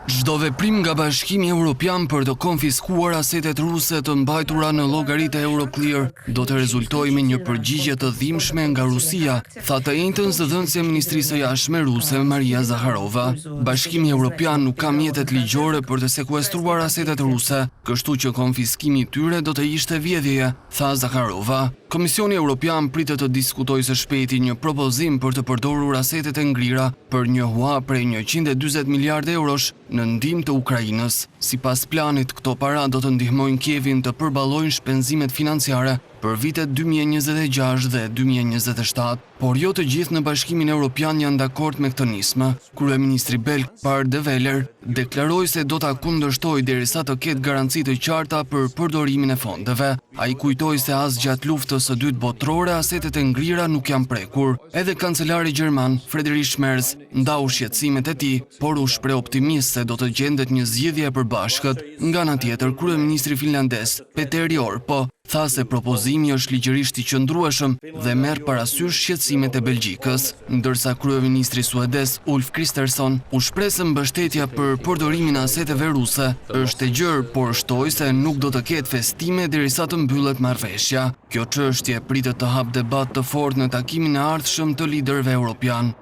Çdo veprim nga Bashkimi Evropian për të konfiskuar asetet ruse të mbajtura në llogaritë Euroclear do të rezultojë me një përgjigje të dhimbshme nga Rusia, tha të njëjtën zëdhënësja e Ministrisë së Jashtme ruse Maria Zakharova. Bashkimi Evropian nuk ka mjetet ligjore për të sekuestruar asetet ruse, kështu që konfiskimi i tyre do të ishte vjedhje, tha Zakharova. Komisioni Evropian pritet të diskutojë së shpejti një propozim për të përdorur asetet e ngrira për një hua prej 140 miliardë eurosh në ndihmë të Ukrainës. Sipas planit, këto para do të ndihmojnë Kievin të përballojnë shpenzimet financiare për vitet 2026 dhe 2027, por jo të gjithë në Bashkimin Evropian janë dakord me këtë nismë. Kryeministri belg Bart De Wever deklaroi se do ta kundërshtojë derisa të ketë garanci të qarta për përdorimin e fondeve. Ai kujtoi se as gjatë luftës së dytë botërore asetet e ngrira nuk janë prekur. Edhe kancelari gjerman Friedrich Merz ndau shqetësimet e tij, por u shpreh optimist se do të gjendet një zgjidhje e përbashkët. Nga ana tjetër, kryeministri finlandez Petteri Orpo tha se propozimi është ligjërisht i qëndrueshëm dhe merr parasysh shqetësimet e Belgjikës, ndërsa kryeministri suedez Ulf Kristersson u shpreh se mbështetja për përdorimin e aseteve ruse është e gjerë, por shtoi se nuk do të ketë festime derisa të mbyllet marrëveshja. Kjo çështje pritet të hapë debat të fortë në takimin e ardhshëm të liderëve evropian.